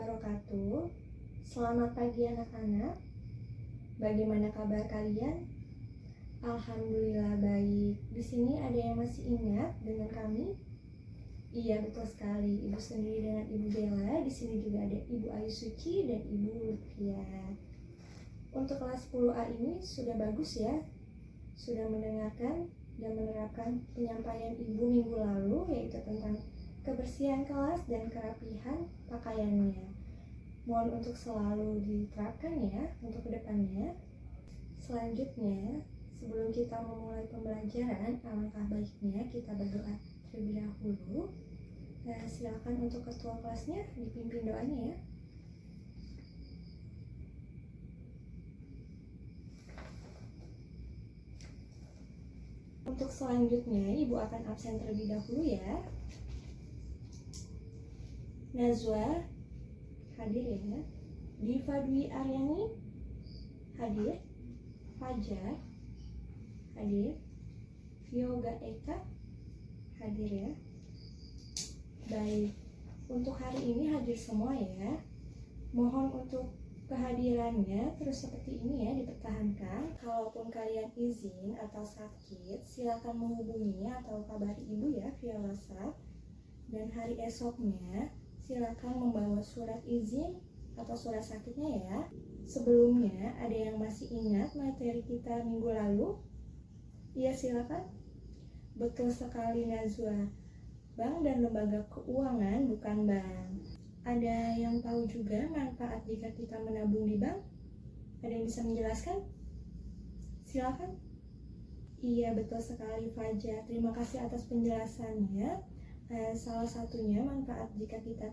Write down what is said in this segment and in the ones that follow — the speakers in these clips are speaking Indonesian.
wabarakatuh. Selamat pagi anak-anak. Bagaimana kabar kalian? Alhamdulillah baik. Di sini ada yang masih ingat dengan kami? Iya, betul sekali. Ibu sendiri dengan Ibu Bella. Di sini juga ada Ibu Ayu Suci dan Ibu Lutfia. Untuk kelas 10A ini sudah bagus ya. Sudah mendengarkan dan menerapkan penyampaian Ibu minggu lalu, yaitu tentang kebersihan kelas dan kerapihan pakaiannya. Mohon untuk selalu diterapkan ya untuk kedepannya. Selanjutnya, sebelum kita memulai pembelajaran, alangkah baiknya kita berdoa terlebih dahulu. Silakan untuk ketua kelasnya dipimpin doanya ya. Untuk selanjutnya, Ibu akan absen terlebih dahulu ya. Nazwa hadir ya. Diva Dwi Aryani hadir. Fajar hadir. Yoga Eka hadir ya. Baik, untuk hari ini hadir semua ya. Mohon untuk kehadirannya terus seperti ini ya, dipertahankan. Kalaupun kalian izin atau sakit, silakan menghubungi atau kabari Ibu ya via WhatsApp. Dan hari esoknya silakan membawa surat izin atau surat sakitnya ya. Sebelumnya, ada yang masih ingat materi kita minggu lalu? Iya, silakan. Betul sekali Nazwa. Bank dan lembaga keuangan bukan bank. Ada yang tahu juga manfaat jika kita menabung di bank? Ada yang bisa menjelaskan? Silakan. Iya, betul sekali Fajar. Terima kasih atas penjelasannya. Salah satunya manfaat jika kita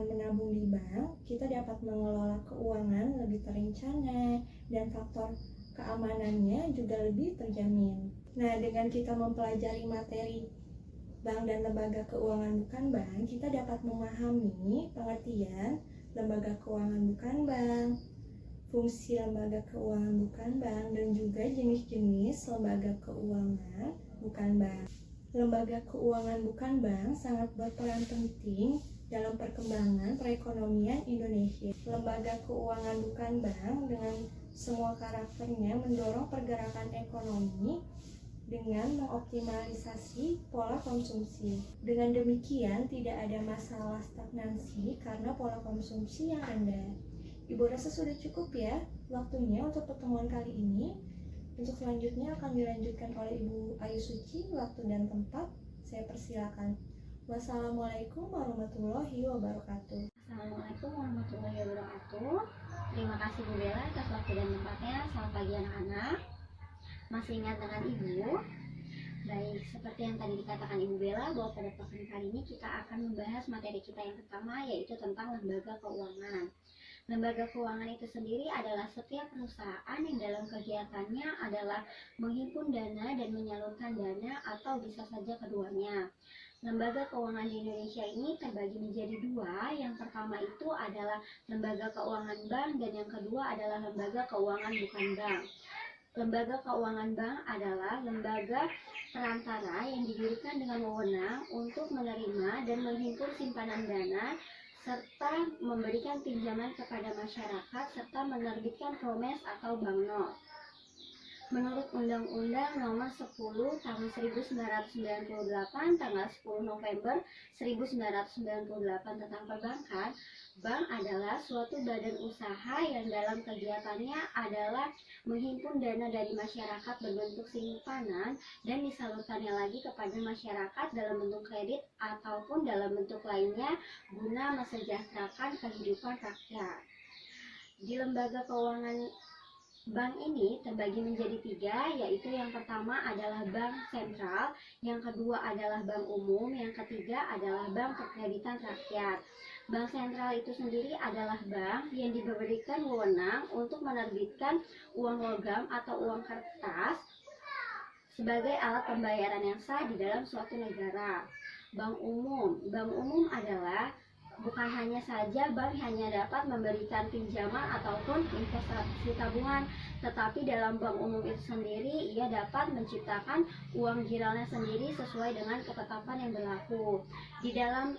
menabung di bank, kita dapat mengelola keuangan lebih terencana dan faktor keamanannya juga lebih terjamin. Nah, dengan kita mempelajari materi bank dan lembaga keuangan bukan bank, kita dapat memahami pengertian lembaga keuangan bukan bank, fungsi lembaga keuangan bukan bank, dan juga jenis-jenis lembaga keuangan bukan bank. Lembaga keuangan bukan bank sangat berperan penting dalam perkembangan perekonomian Indonesia. Lembaga keuangan bukan bank dengan semua karakternya mendorong pergerakan ekonomi dengan mengoptimalisasi pola konsumsi. Dengan demikian, tidak ada masalah stagnansi karena pola konsumsi yang rendah. Ibu rasa sudah cukup ya waktunya untuk pertemuan kali ini. Untuk selanjutnya akan dilanjutkan oleh Ibu Ayu Suci. Waktu dan tempat saya persilakan. Wassalamualaikum warahmatullahi wabarakatuh. Assalamualaikum warahmatullahi wabarakatuh. Terima kasih Bu Bella atas waktu dan tempatnya. Selamat pagi anak-anak. Masih ingat dengan Ibu? Baik, seperti yang tadi dikatakan Ibu Bella, bahwa pada pekan kali ini kita akan membahas materi kita yang pertama, yaitu tentang lembaga keuangan. Lembaga keuangan itu sendiri adalah setiap perusahaan yang dalam kegiatannya adalah menghimpun dana dan menyalurkan dana, atau bisa saja keduanya. Lembaga keuangan di Indonesia ini terbagi menjadi dua. Yang pertama itu adalah lembaga keuangan bank, dan yang kedua adalah lembaga keuangan bukan bank. Lembaga keuangan bank adalah lembaga perantara yang didirikan dengan wewenang untuk menerima dan menghimpun simpanan dana serta memberikan pinjaman kepada masyarakat serta menerbitkan promes atau banknot. Menurut Undang-Undang Nomor 10 Tahun 1998 tanggal 10 November 1998 tentang perbankan, bank adalah suatu badan usaha yang dalam kegiatannya adalah menghimpun dana dari masyarakat berbentuk simpanan dan disalurkannya lagi kepada masyarakat dalam bentuk kredit ataupun dalam bentuk lainnya guna mesejahterakan kehidupan rakyat. Di lembaga keuangan bank ini terbagi menjadi tiga, yaitu yang pertama adalah bank sentral, yang kedua adalah bank umum, yang ketiga adalah bank perkreditan rakyat. Bank sentral itu sendiri adalah bank yang diberikan wewenang untuk menerbitkan uang logam atau uang kertas sebagai alat pembayaran yang sah di dalam suatu negara. Bank umum adalah bukan hanya saja bank hanya dapat memberikan pinjaman ataupun investasi tabungan, tetapi dalam bank umum itu sendiri ia dapat menciptakan uang giralnya sendiri sesuai dengan ketetapan yang berlaku. Di dalam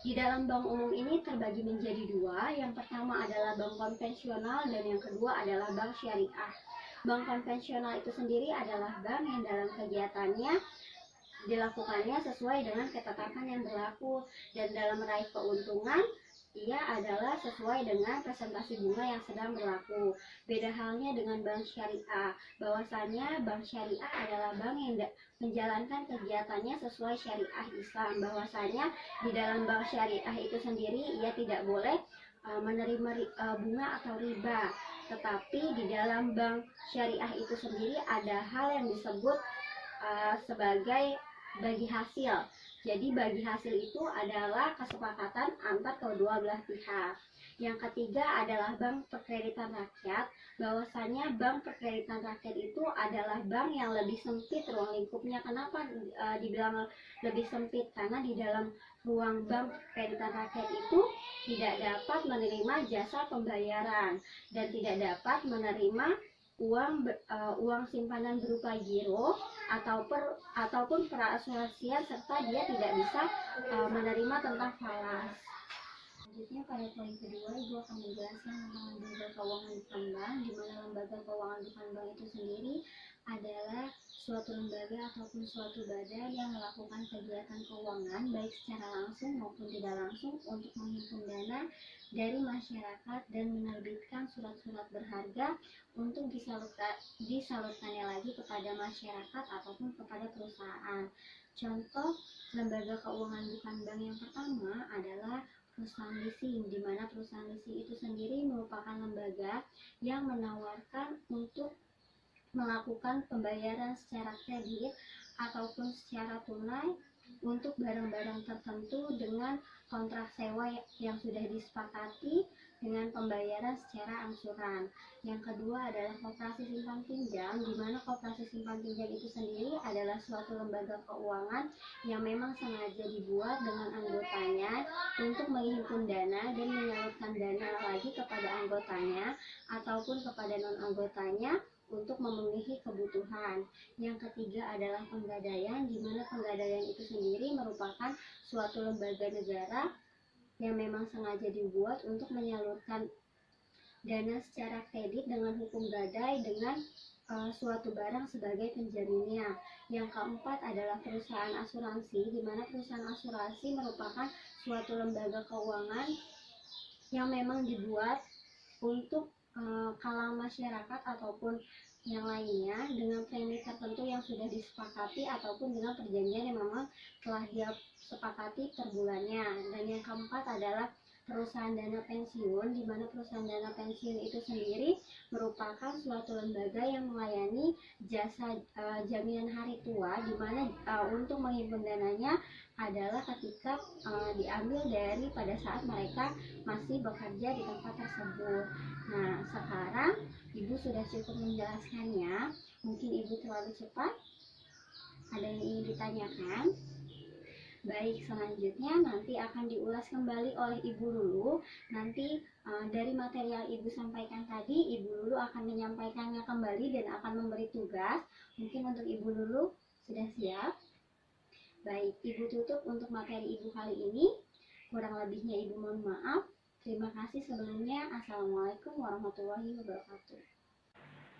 Di dalam bank umum ini terbagi menjadi dua. Yang pertama adalah bank konvensional dan yang kedua adalah bank syariah. Bank konvensional itu sendiri adalah bank yang dalam kegiatannya dilakukannya sesuai dengan ketetapan yang berlaku, dan dalam meraih keuntungan ia adalah sesuai dengan presentasi bunga yang sedang berlaku. Beda halnya dengan bank syariah, bahwasannya bank syariah adalah bank yang menjalankan kegiatannya sesuai syariah Islam. Bahwasanya di dalam bank syariah itu sendiri ia tidak boleh menerima bunga atau riba, tetapi di dalam bank syariah itu sendiri ada hal yang disebut sebagai bagi hasil. Jadi bagi hasil itu adalah kesepakatan antar kedua belah pihak. Yang ketiga adalah bank perkreditan rakyat. Bahwasanya bank perkreditan rakyat itu adalah bank yang lebih sempit ruang lingkupnya. Kenapa dibilang lebih sempit? Karena di dalam ruang bank perkreditan rakyat itu tidak dapat menerima jasa pembayaran dan tidak dapat menerima uang simpanan berupa giro ataupun perasuransian, serta dia tidak bisa menerima tentang falas. Selanjutnya pada poin kedua, Ibu akan menjelaskan tentang lembaga keuangan bukan bank, di mana lembaga keuangan bukan bank itu sendiri adalah suatu lembaga ataupun suatu badan yang melakukan kegiatan keuangan baik secara langsung maupun tidak langsung untuk menghimpun dana dari masyarakat dan menerbitkan surat-surat berharga untuk disalurkannya lagi kepada masyarakat ataupun kepada perusahaan. Contoh lembaga keuangan bukan bank yang pertama adalah perusahaan leasing, di mana perusahaan leasing itu sendiri merupakan lembaga yang menawarkan untuk melakukan pembayaran secara kredit ataupun secara tunai untuk barang-barang tertentu dengan kontrak sewa yang sudah disepakati dengan pembayaran secara angsuran. Yang kedua adalah koperasi simpan pinjam, di mana koperasi simpan pinjam itu sendiri adalah suatu lembaga keuangan yang memang sengaja dibuat dengan anggotanya untuk menghimpun dana dan menyalurkan dana lagi kepada anggotanya ataupun kepada non-anggotanya untuk memenuhi kebutuhan. Yang ketiga adalah penggadaian, di mana penggadaian itu sendiri merupakan suatu lembaga negara yang memang sengaja dibuat untuk menyalurkan dana secara kredit dengan hukum gadai dengan suatu barang sebagai penjaminnya. Yang keempat adalah perusahaan asuransi, di mana perusahaan asuransi merupakan suatu lembaga keuangan yang memang dibuat untuk kalangan masyarakat ataupun yang lainnya dengan premi tertentu yang sudah disepakati ataupun dengan perjanjian yang memang telah dia sepakati per bulannya. Dan yang keempat adalah perusahaan dana pensiun, di mana perusahaan dana pensiun itu sendiri merupakan suatu lembaga yang melayani jasa jaminan hari tua, di mana untuk menghimpun dananya adalah ketika diambil dari pada saat mereka masih bekerja di tempat tersebut. Nah, sekarang Ibu sudah cukup menjelaskannya. Mungkin Ibu terlalu cepat? Ada yang ingin ditanyakan? Baik, selanjutnya nanti akan diulas kembali oleh Ibu Lulu. Nanti dari materi yang Ibu sampaikan tadi, Ibu Lulu akan menyampaikannya kembali dan akan memberi tugas. Mungkin untuk Ibu Lulu sudah siap? Baik, Ibu tutup untuk materi Ibu kali ini. Kurang lebihnya Ibu mohon maaf. Terima kasih sebelumnya. Assalamualaikum warahmatullahi wabarakatuh.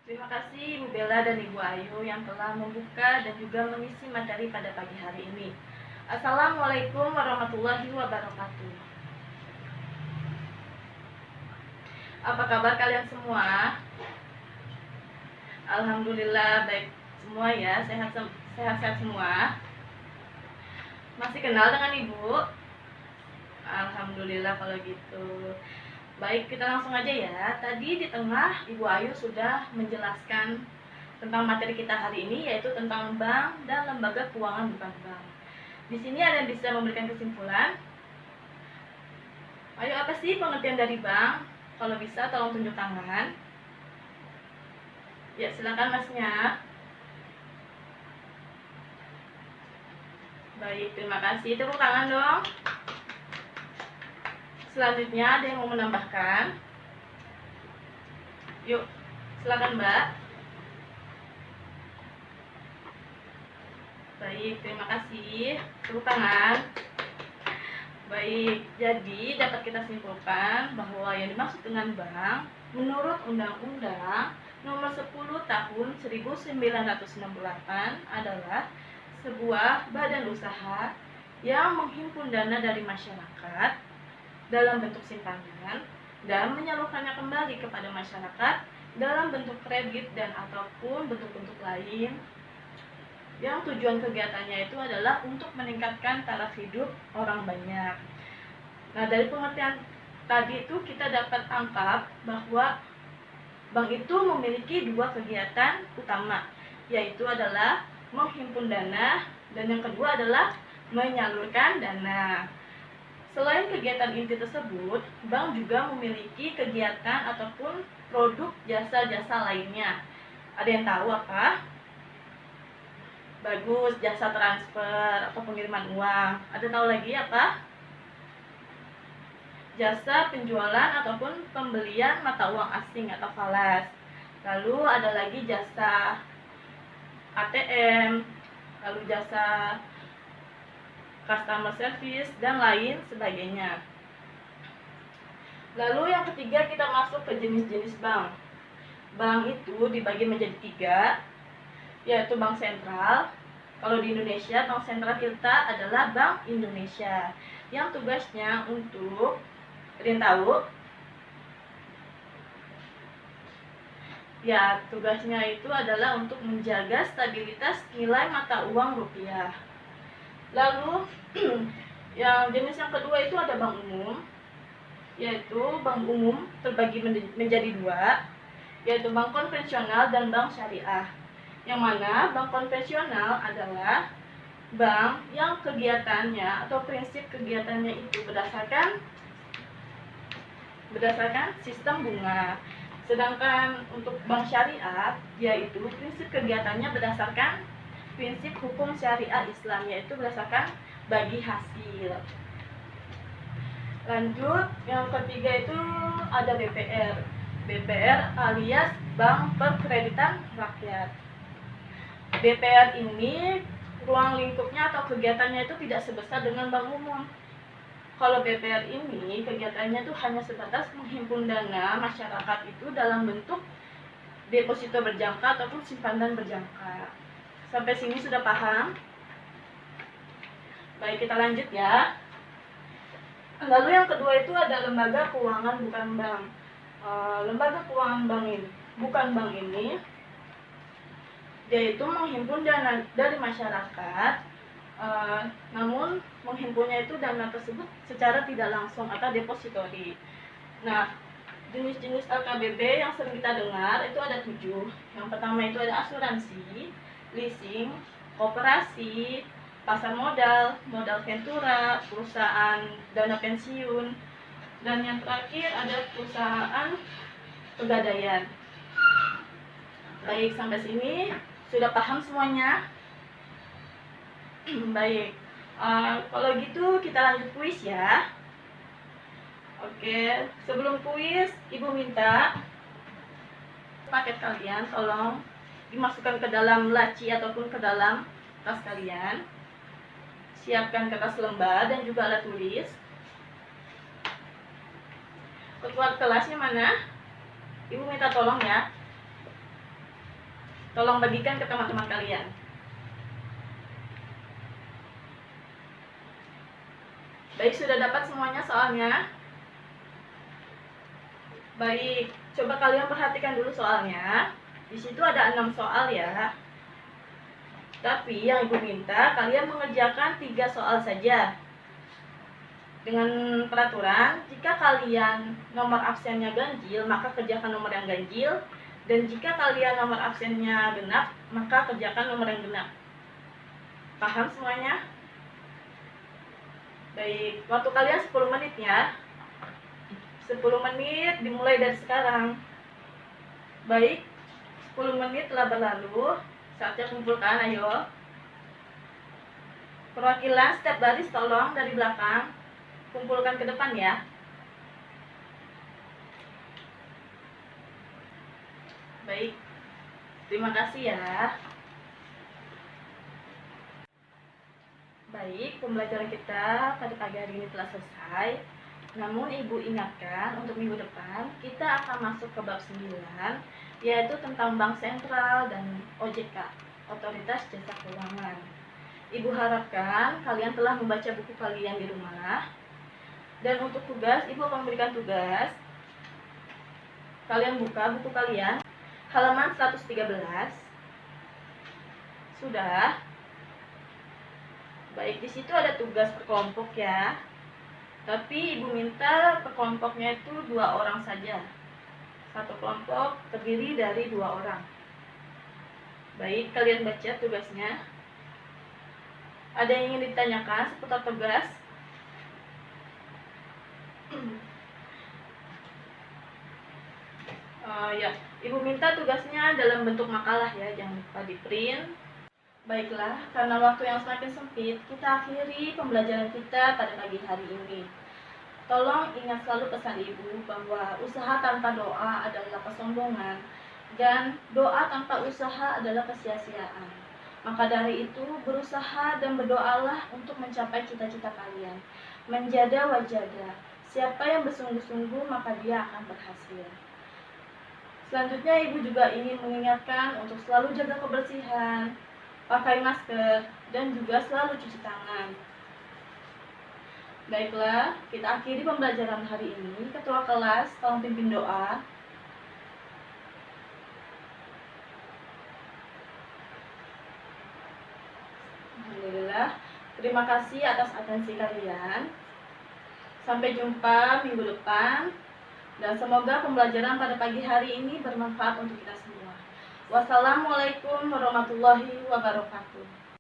Terima kasih Ibu Bella dan Ibu Ayu yang telah membuka dan juga mengisi materi pada pagi hari ini. Assalamualaikum warahmatullahi wabarakatuh. Apa kabar kalian semua? Alhamdulillah baik semua ya, sehat-sehat semua. Masih kenal dengan Ibu? Alhamdulillah kalau gitu. Baik, kita langsung aja ya. Tadi di tengah Ibu Ayu sudah menjelaskan tentang materi kita hari ini, yaitu tentang bank dan lembaga keuangan bukan bank. Di sini ada yang bisa memberikan kesimpulan. Ayo, apa sih pengertian dari bank? Kalau bisa tolong tunjuk tangan. Ya, silakan Masnya. Baik, terima kasih. Tepuk tangan dong. Selanjutnya ada yang mau menambahkan? Yuk, silakan Mbak. Baik, terima kasih. Tepuk tangan. Baik, jadi dapat kita simpulkan bahwa yang dimaksud dengan bank menurut Undang-Undang Nomor 10 Tahun 1968 adalah sebuah badan usaha yang menghimpun dana dari masyarakat dalam bentuk simpanan dan menyalurkannya kembali kepada masyarakat dalam bentuk kredit dan ataupun bentuk-bentuk lain yang tujuan kegiatannya itu adalah untuk meningkatkan taraf hidup orang banyak. Nah, dari pengertian tadi itu kita dapat tangkap bahwa bank itu memiliki dua kegiatan utama, yaitu adalah menghimpun dana dan yang kedua adalah menyalurkan dana. Selain kegiatan inti tersebut, bank juga memiliki kegiatan ataupun produk jasa-jasa lainnya. Ada yang tahu apa? Bagus, jasa transfer atau pengiriman uang. Ada tahu lagi apa? Jasa penjualan ataupun pembelian mata uang asing atau falas. Lalu ada lagi jasa ATM, lalu jasa customer service dan lain sebagainya. Lalu yang ketiga kita masuk ke jenis-jenis bank. Bank itu dibagi menjadi tiga, yaitu bank sentral. Kalau di Indonesia, bank sentral kita adalah Bank Indonesia yang tugasnya untuk, ada yang tahu? Ya, tugasnya itu adalah untuk menjaga stabilitas nilai mata uang rupiah. Lalu yang jenis yang kedua itu ada bank umum, yaitu bank umum terbagi menjadi dua, yaitu bank konvensional dan bank syariah. Yang mana bank konvensional adalah bank yang kegiatannya atau prinsip kegiatannya itu berdasarkan sistem bunga. Sedangkan untuk bank syariah, yaitu prinsip kegiatannya berdasarkan prinsip hukum syariah Islam, yaitu berdasarkan bagi hasil. Lanjut, yang ketiga itu ada BPR. BPR alias Bank Perkreditan Rakyat. BPR ini ruang lingkupnya atau kegiatannya itu tidak sebesar dengan bank umum. Kalau BPR ini kegiatannya itu hanya sebatas menghimpun dana masyarakat itu dalam bentuk deposito berjangka ataupun simpanan berjangka. Sampai sini sudah paham? Baik, kita lanjut ya. Lalu yang kedua itu ada lembaga keuangan bukan bank. Lembaga keuangan bank ini, bukan bank ini, yaitu menghimpun dana dari masyarakat, namun menghimpunnya itu dana tersebut secara tidak langsung atau depositori. Nah, jenis-jenis LKBB yang sering kita dengar itu ada 7. Yang pertama itu ada asuransi, leasing, koperasi, pasar modal, modal ventura, perusahaan dana pensiun, dan yang terakhir ada perusahaan pegadaian. Baik, sampai sini sudah paham semuanya? Baik, kalau gitu kita lanjut kuis ya. Oke, sebelum kuis, Ibu minta paket kalian tolong dimasukkan ke dalam laci ataupun ke dalam tas kalian. Siapkan kertas lembar dan juga alat tulis. Ketua kelasnya mana? Ibu minta tolong ya. Tolong bagikan ke teman-teman kalian. Baik, sudah dapat semuanya soalnya? Baik, coba kalian perhatikan dulu soalnya. Di situ ada 6 soal ya. Tapi yang Ibu minta kalian mengerjakan 3 soal saja. Dengan peraturan, jika kalian nomor absennya ganjil, maka kerjakan nomor yang ganjil. Dan jika kalian nomor absennya genap, maka kerjakan nomor yang genap. Paham semuanya? Baik, waktu kalian 10 menit ya. 10 menit dimulai dari sekarang. Baik, 10 menit telah berlalu. Saatnya kumpulkan, ayo. Perwakilan setiap baris tolong dari belakang kumpulkan ke depan ya. Baik, terima kasih ya. Baik, pembelajaran kita pada pagi hari ini telah selesai. Namun Ibu ingatkan untuk minggu depan kita akan masuk ke bab 9, yaitu tentang bank sentral dan OJK, Otoritas Jasa Keuangan. Ibu harapkan kalian telah membaca buku kalian di rumah. Dan untuk tugas, Ibu akan memberikan tugas. Kalian buka buku kalian halaman 113. Sudah? Baik, di situ ada tugas per kelompok ya. Tapi Ibu minta per kelompoknya itu 2 orang saja. Satu kelompok terdiri dari 2 orang. Baik, kalian baca tugasnya. Ada yang ingin ditanyakan seputar tugas? Ya, Ibu minta tugasnya dalam bentuk makalah ya, jangan lupa di print. Baiklah, karena waktu yang semakin sempit, kita akhiri pembelajaran kita pada pagi hari ini. Tolong ingat selalu pesan Ibu bahwa usaha tanpa doa adalah kesombongan dan doa tanpa usaha adalah kesia-siaan. Maka dari itu, berusaha dan berdoalah untuk mencapai cita-cita kalian. Menjada wajada, siapa yang bersungguh-sungguh maka dia akan berhasil. Selanjutnya Ibu juga ingin mengingatkan untuk selalu jaga kebersihan, pakai masker, dan juga selalu cuci tangan. Baiklah, kita akhiri pembelajaran hari ini. Ketua kelas, tolong pimpin doa. Alhamdulillah, terima kasih atas atensi kalian. Sampai jumpa minggu depan. Dan semoga pembelajaran pada pagi hari ini bermanfaat untuk kita semua. Wassalamualaikum warahmatullahi wabarakatuh.